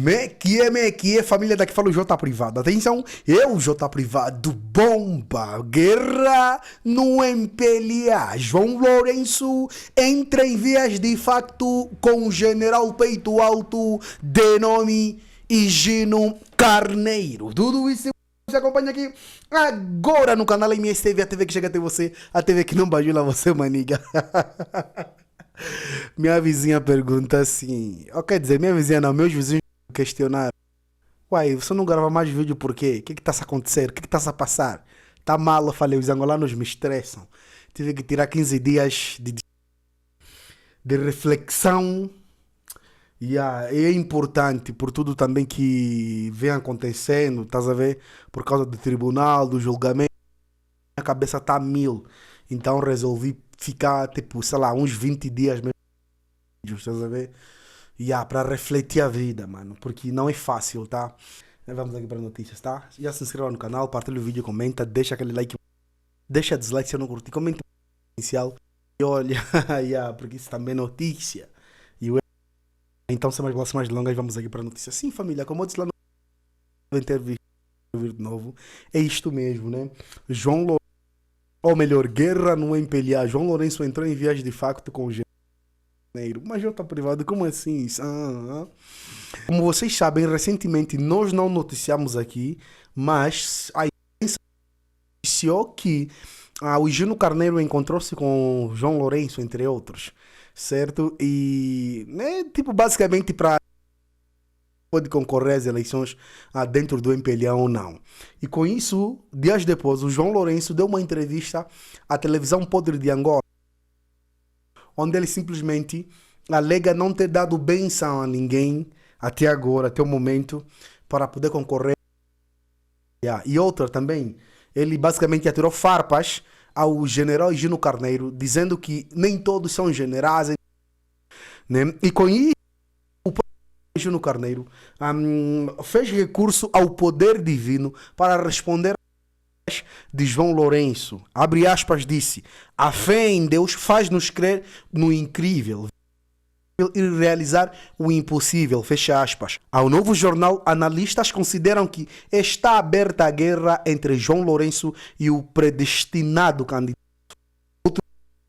Me que é família daqui fala o J Privado. Atenção, eu, J Privado, bomba, guerra no MPLA. João Lourenço entra em vias de facto com o general Peito Alto de nome Higino Carneiro. Tudo isso você acompanha aqui agora no canal MSTV, a TV que chega até você, a TV que não bajula você, maniga. Minha vizinha pergunta assim, quer dizer, minha vizinha não, meus vizinhos questionaram. Uai, você não grava mais vídeo por quê? O que está a acontecer? O que está a passar? Tá mal, eu falei, os angolanos me estressam. Tive que tirar 15 dias de reflexão. É importante por tudo também que vem acontecendo, estás a ver? Por causa do tribunal, do julgamento. Minha cabeça tá a mil. Então resolvi ficar, tipo, sei lá, uns 20 dias mesmo, estás a ver? Para refletir a vida, mano, porque não é fácil, tá? Vamos aqui para notícias, tá? Já se inscreva no canal, partilha o vídeo, comenta, deixa aquele like, deixa dislike se eu não curti, comenta inicial e olha, porque isso também é notícia. Então, sem mais delongas, vamos aqui para a notícia. Sim, família, como eu disse lá no entrevista de novo, é isto mesmo, né? João Lourenço, ou melhor, guerra no MPLA. João Lourenço entrou em viagem de facto com o Janeiro. Mas J Privado, como assim? Como vocês sabem, recentemente nós não noticiamos aqui, mas a imprensa noticiou que o Higino Carneiro encontrou-se com o João Lourenço, entre outros, certo? E, né, tipo, basicamente para pode concorrer às eleições dentro do MPLA ou não. E com isso, dias depois, o João Lourenço deu uma entrevista à televisão Podre de Angola, onde ele simplesmente alega não ter dado benção a ninguém até agora, até o momento, para poder concorrer. E outra também, ele basicamente atirou farpas ao general Higino Carneiro, dizendo que nem todos são generais, né? E com isso, o próprio Higino Carneiro fez recurso ao poder divino para responder de João Lourenço. Abre aspas, disse: a fé em Deus faz-nos crer no incrível e realizar o impossível, fecha aspas. Ao novo jornal, analistas consideram que está aberta a guerra entre João Lourenço e o predestinado candidato,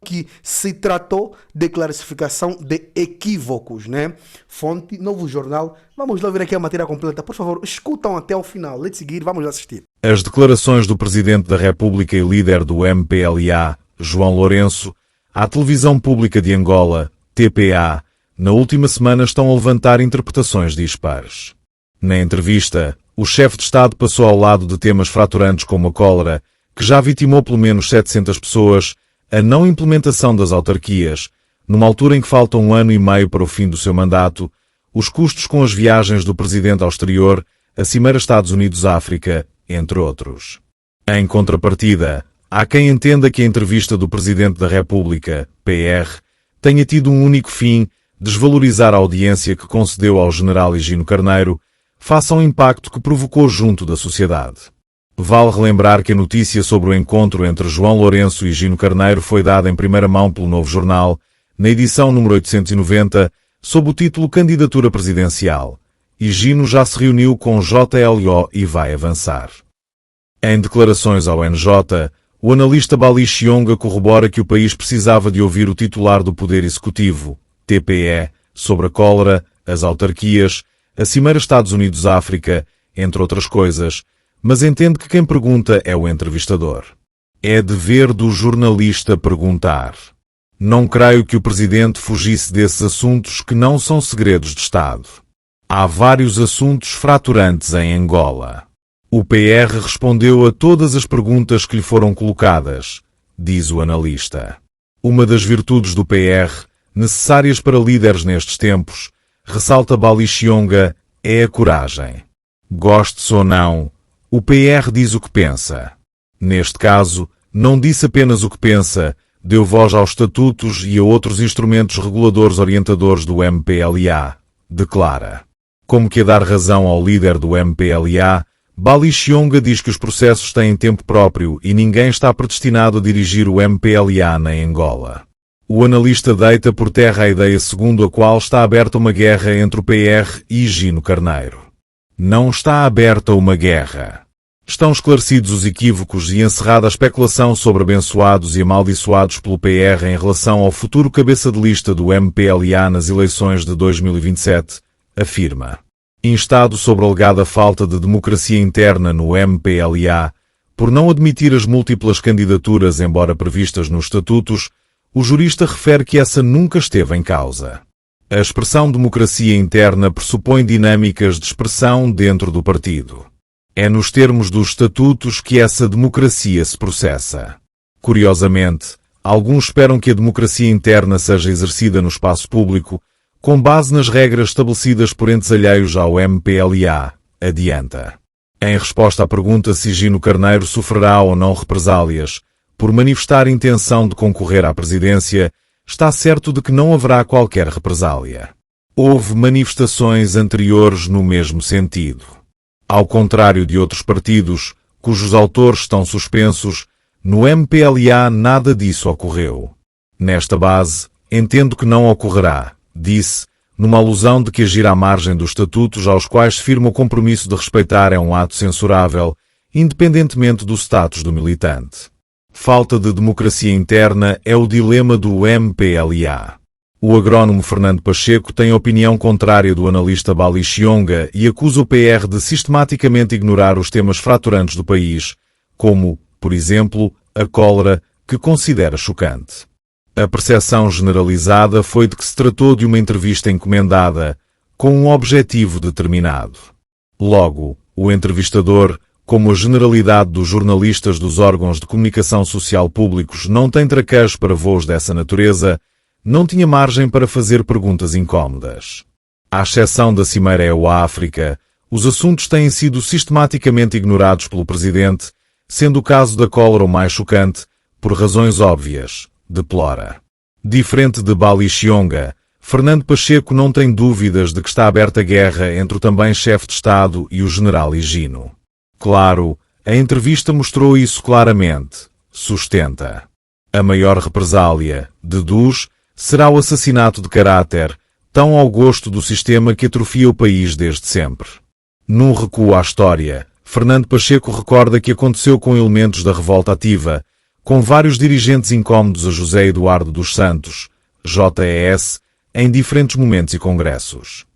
que se tratou de classificação de equívocos, né? Fonte, Novo Jornal. Vamos lá ver aqui a matéria completa. Por favor, escutam até o final. Let's seguir, vamos assistir. As declarações do Presidente da República e líder do MPLA, João Lourenço, à televisão pública de Angola, TPA, na última semana estão a levantar interpretações dispares. Na entrevista, o chefe de Estado passou ao lado de temas fraturantes como a cólera, que já vitimou pelo menos 700 pessoas, a não implementação das autarquias, numa altura em que falta 1 ano e meio para o fim do seu mandato, os custos com as viagens do Presidente ao exterior, a Cimeira Estados Unidos-África, entre outros. Em contrapartida, há quem entenda que a entrevista do Presidente da República, PR, tenha tido um único fim: desvalorizar a audiência que concedeu ao general Higino Carneiro, face ao impacto que provocou junto da sociedade. Vale relembrar que a notícia sobre o encontro entre João Lourenço e Higino Carneiro foi dada em primeira mão pelo Novo Jornal, na edição número 890, sob o título Candidatura Presidencial. Higino já se reuniu com JLO e vai avançar. Em declarações ao NJ, o analista Bali Chionga corrobora que o país precisava de ouvir o titular do Poder Executivo, TPE, sobre a cólera, as autarquias, a Cimeira Estados Unidos-África, entre outras coisas, mas entende que quem pergunta é o entrevistador. É dever do jornalista perguntar. Não creio que o Presidente fugisse desses assuntos que não são segredos de Estado. Há vários assuntos fraturantes em Angola. O PR respondeu a todas as perguntas que lhe foram colocadas, diz o analista. Uma das virtudes do PR, necessárias para líderes nestes tempos, ressalta Bali Chionga, é a coragem. Goste-se ou não, o PR diz o que pensa. Neste caso, não disse apenas o que pensa, deu voz aos estatutos e a outros instrumentos reguladores orientadores do MPLA, declara. Como que a dar razão ao líder do MPLA, Bali Chionga diz que os processos têm tempo próprio e ninguém está predestinado a dirigir o MPLA nem Angola. O analista deita por terra a ideia segundo a qual está aberta uma guerra entre o PR e Higino Carneiro. Não está aberta uma guerra. Estão esclarecidos os equívocos e encerrada a especulação sobre abençoados e amaldiçoados pelo PR em relação ao futuro cabeça de lista do MPLA nas eleições de 2027, afirma. Instado sobre a alegada falta de democracia interna no MPLA, por não admitir as múltiplas candidaturas embora previstas nos estatutos, o jurista refere que essa nunca esteve em causa. A expressão democracia interna pressupõe dinâmicas de expressão dentro do partido. É nos termos dos estatutos que essa democracia se processa. Curiosamente, alguns esperam que a democracia interna seja exercida no espaço público, com base nas regras estabelecidas por entes alheios ao MPLA, adianta. Em resposta à pergunta se Higino Carneiro sofrerá ou não represálias por manifestar intenção de concorrer à presidência, está certo de que não haverá qualquer represália. Houve manifestações anteriores no mesmo sentido. Ao contrário de outros partidos, cujos autores estão suspensos, no MPLA nada disso ocorreu. Nesta base, entendo que não ocorrerá, disse, numa alusão de que agir à margem dos estatutos aos quais se firma o compromisso de respeitar é um ato censurável, independentemente do status do militante. Falta de democracia interna é o dilema do MPLA. O agrónomo Fernando Pacheco tem opinião contrária do analista Bali Chionga e acusa o PR de sistematicamente ignorar os temas fraturantes do país, como, por exemplo, a cólera, que considera chocante. A percepção generalizada foi de que se tratou de uma entrevista encomendada, com um objetivo determinado. Logo, o entrevistador, como a generalidade dos jornalistas dos órgãos de comunicação social públicos não tem traquejo para voos dessa natureza, não tinha margem para fazer perguntas incómodas. À exceção da Cimeira EU-África, os assuntos têm sido sistematicamente ignorados pelo Presidente, sendo o caso da cólera o mais chocante, por razões óbvias, deplora. Diferente de Bali Chionga, Fernando Pacheco não tem dúvidas de que está aberta a guerra entre o também chefe de Estado e o general Higino. Claro, a entrevista mostrou isso claramente, sustenta. A maior represália, deduz, será o assassinato de caráter, tão ao gosto do sistema que atrofia o país desde sempre. Num recuo à história, Fernando Pacheco recorda que aconteceu com elementos da revolta ativa, com vários dirigentes incómodos a José Eduardo dos Santos, JES, em diferentes momentos e congressos.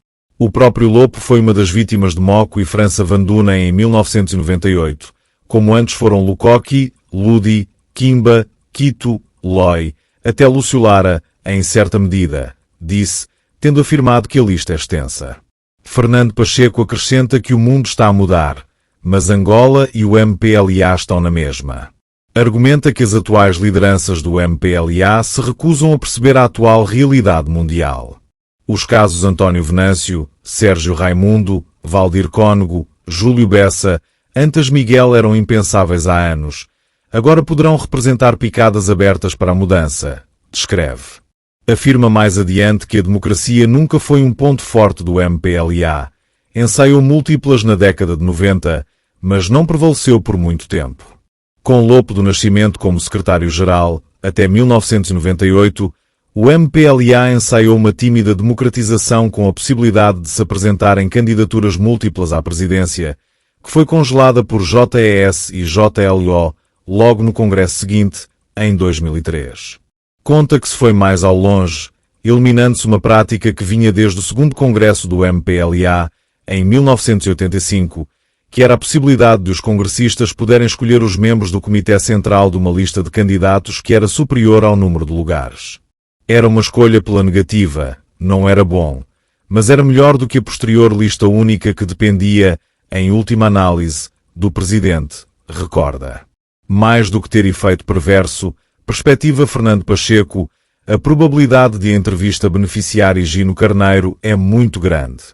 O próprio Lopo foi uma das vítimas de Moco e França Vanduna em 1998, como antes foram Lukoki, Ludi, Kimba, Quito, Loi, até Lúcio Lara, em certa medida, disse, tendo afirmado que a lista é extensa. Fernando Pacheco acrescenta que o mundo está a mudar, mas Angola e o MPLA estão na mesma. Argumenta que as atuais lideranças do MPLA se recusam a perceber a atual realidade mundial. Os casos António Venâncio, Sérgio Raimundo, Valdir Cónego, Júlio Bessa, Antas Miguel eram impensáveis há anos. Agora poderão representar picadas abertas para a mudança, descreve. Afirma mais adiante que a democracia nunca foi um ponto forte do MPLA. Ensaiou múltiplas na década de 90, mas não prevaleceu por muito tempo. Com Lopo do Nascimento como secretário-geral, até 1998, o MPLA ensaiou uma tímida democratização com a possibilidade de se apresentarem candidaturas múltiplas à presidência, que foi congelada por JES e JLO logo no congresso seguinte, em 2003. Conta que se foi mais ao longe, eliminando-se uma prática que vinha desde o segundo congresso do MPLA, em 1985, que era a possibilidade de os congressistas poderem escolher os membros do Comitê Central de uma lista de candidatos que era superior ao número de lugares. Era uma escolha pela negativa, não era bom, mas era melhor do que a posterior lista única que dependia, em última análise, do Presidente, recorda. Mais do que ter efeito perverso, perspectiva Fernando Pacheco, a probabilidade de a entrevista beneficiar Higino Carneiro é muito grande.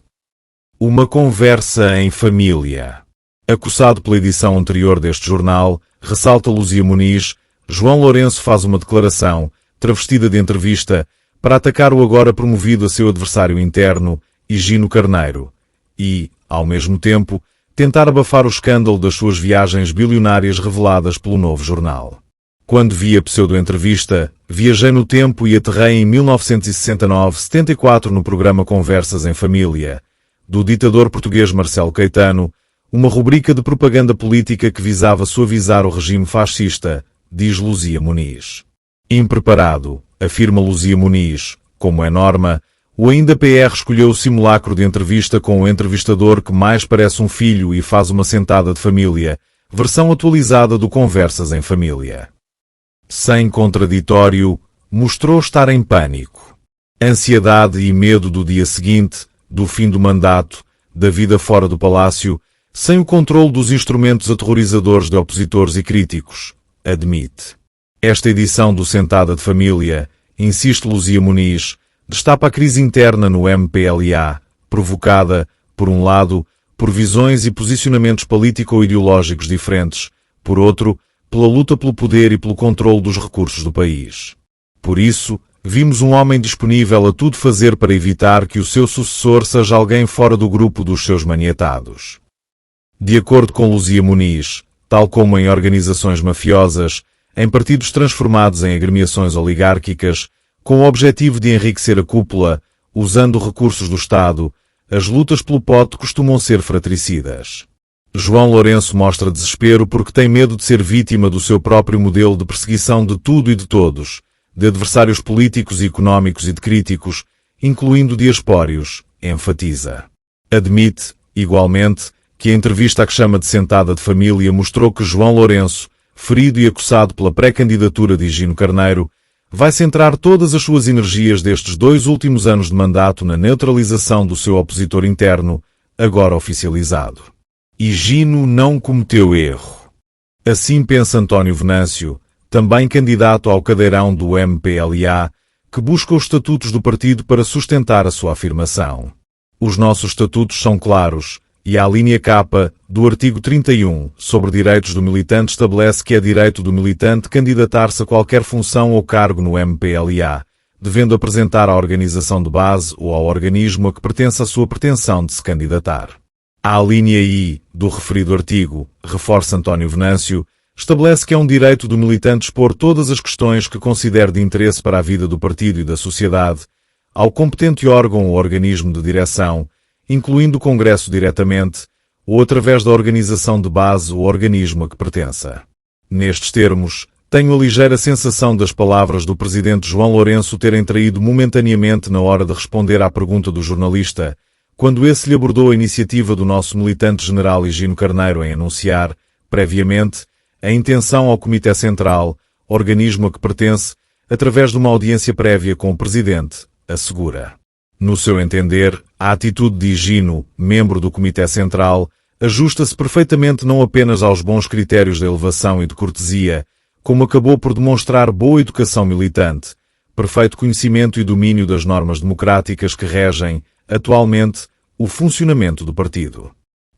Uma conversa em família. Acossado pela edição anterior deste jornal, ressalta Luzia Muniz, João Lourenço faz uma declaração, travestida de entrevista, para atacar o agora promovido a seu adversário interno, Higino Carneiro, e, ao mesmo tempo, tentar abafar o escândalo das suas viagens bilionárias reveladas pelo Novo Jornal. Quando vi a pseudo-entrevista, viajei no tempo e aterrei em 1969-74 no programa Conversas em Família, do ditador português Marcelo Caetano, uma rubrica de propaganda política que visava suavizar o regime fascista, diz Luzia Muniz. Impreparado, afirma Luzia Muniz, como é norma, o ainda PR escolheu o simulacro de entrevista com o entrevistador que mais parece um filho e faz uma sentada de família, versão atualizada do Conversas em Família. Sem contraditório, mostrou estar em pânico. Ansiedade e medo do dia seguinte, do fim do mandato, da vida fora do palácio, sem o controle dos instrumentos aterrorizadores de opositores e críticos, admite. Esta edição do Sentada de Família, insiste Luzia Muniz, destapa a crise interna no MPLA, provocada, por um lado, por visões e posicionamentos político-ideológicos diferentes, por outro, pela luta pelo poder e pelo controle dos recursos do país. Por isso, vimos um homem disponível a tudo fazer para evitar que o seu sucessor seja alguém fora do grupo dos seus maniatados. De acordo com Luzia Muniz, tal como em organizações mafiosas, em partidos transformados em agremiações oligárquicas, com o objetivo de enriquecer a cúpula, usando recursos do Estado, as lutas pelo pote costumam ser fratricidas. João Lourenço mostra desespero porque tem medo de ser vítima do seu próprio modelo de perseguição de tudo e de todos, de adversários políticos e económicos e de críticos, incluindo diaspórios, enfatiza. Admite, igualmente, que a entrevista a que chama de Sentada de Família mostrou que João Lourenço, ferido e acossado pela pré-candidatura de Higino Carneiro, vai centrar todas as suas energias destes 2 últimos anos de mandato na neutralização do seu opositor interno, agora oficializado. Higino não cometeu erro. Assim pensa António Venâncio, também candidato ao cadeirão do MPLA, que busca os estatutos do partido para sustentar a sua afirmação. Os nossos estatutos são claros, e a linha K do artigo 31 sobre direitos do militante estabelece que é direito do militante candidatar-se a qualquer função ou cargo no MPLA, devendo apresentar à organização de base ou ao organismo a que pertence a sua pretensão de se candidatar. A linha I do referido artigo, reforça António Venâncio, estabelece que é um direito do militante expor todas as questões que considere de interesse para a vida do partido e da sociedade, ao competente órgão ou organismo de direção, incluindo o Congresso diretamente, ou através da organização de base ou organismo a que pertença. Nestes termos, tenho a ligeira sensação das palavras do presidente João Lourenço terem traído momentaneamente na hora de responder à pergunta do jornalista, quando esse lhe abordou a iniciativa do nosso militante general Higino Carneiro em anunciar, previamente, a intenção ao Comitê Central, organismo a que pertence, através de uma audiência prévia com o presidente, assegura. No seu entender, a atitude de Higino, membro do Comitê Central, ajusta-se perfeitamente não apenas aos bons critérios de elevação e de cortesia, como acabou por demonstrar boa educação militante, perfeito conhecimento e domínio das normas democráticas que regem, atualmente, o funcionamento do partido.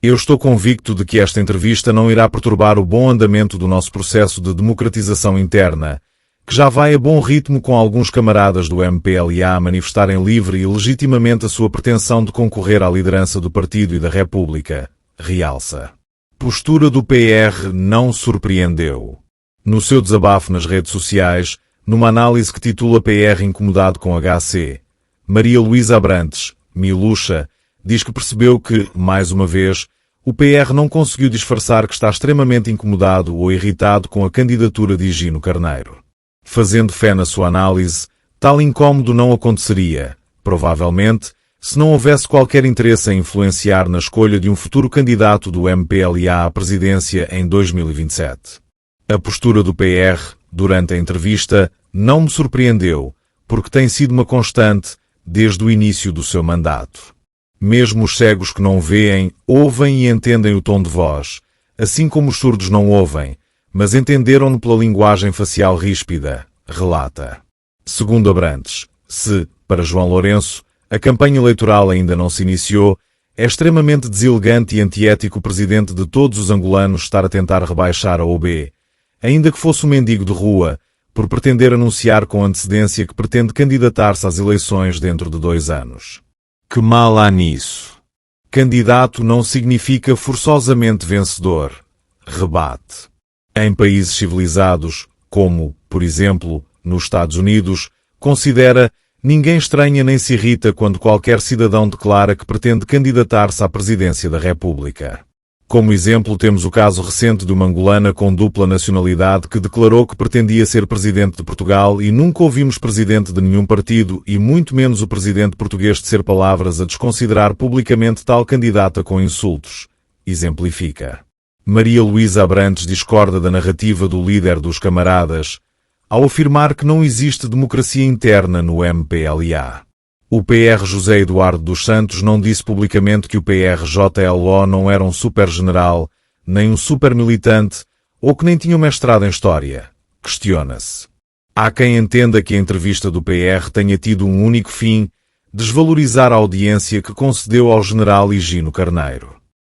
Eu estou convicto de que esta entrevista não irá perturbar o bom andamento do nosso processo de democratização interna, que já vai a bom ritmo com alguns camaradas do MPLA a manifestarem livre e legitimamente a sua pretensão de concorrer à liderança do partido e da República, realça. Postura do PR não surpreendeu. No seu desabafo nas redes sociais, numa análise que titula PR incomodado com HC, Maria Luísa Abrantes, Milucha, diz que percebeu que, mais uma vez, o PR não conseguiu disfarçar que está extremamente incomodado ou irritado com a candidatura de Higino Carneiro. Fazendo fé na sua análise, tal incômodo não aconteceria, provavelmente, se não houvesse qualquer interesse em influenciar na escolha de um futuro candidato do MPLA à presidência em 2027. A postura do PR, durante a entrevista, não me surpreendeu, porque tem sido uma constante desde o início do seu mandato. Mesmo os cegos que não veem, ouvem e entendem o tom de voz, assim como os surdos não ouvem, mas entenderam-no pela linguagem facial ríspida, relata. Segundo Abrantes, se, para João Lourenço, a campanha eleitoral ainda não se iniciou, é extremamente deselegante e antiético o presidente de todos os angolanos estar a tentar rebaixar a OB, ainda que fosse um mendigo de rua, por pretender anunciar com antecedência que pretende candidatar-se às eleições dentro de 2 anos. Que mal há nisso? Candidato não significa forçosamente vencedor, rebate. Em países civilizados, como, por exemplo, nos Estados Unidos, considera: ninguém estranha nem se irrita quando qualquer cidadão declara que pretende candidatar-se à presidência da República. Como exemplo, temos o caso recente de uma angolana com dupla nacionalidade que declarou que pretendia ser presidente de Portugal e nunca ouvimos presidente de nenhum partido e muito menos o presidente português tecer palavras a desconsiderar publicamente tal candidata com insultos. Exemplifica. Maria Luísa Abrantes discorda da narrativa do líder dos camaradas ao afirmar que não existe democracia interna no MPLA. O PR José Eduardo dos Santos não disse publicamente que o PRJLO não era um super-general, nem um super-militante, ou que nem tinha um mestrado em História. Questiona-se. Há quem entenda que a entrevista do PR tenha tido um único fim: desvalorizar a audiência que concedeu ao general Higino Carneiro.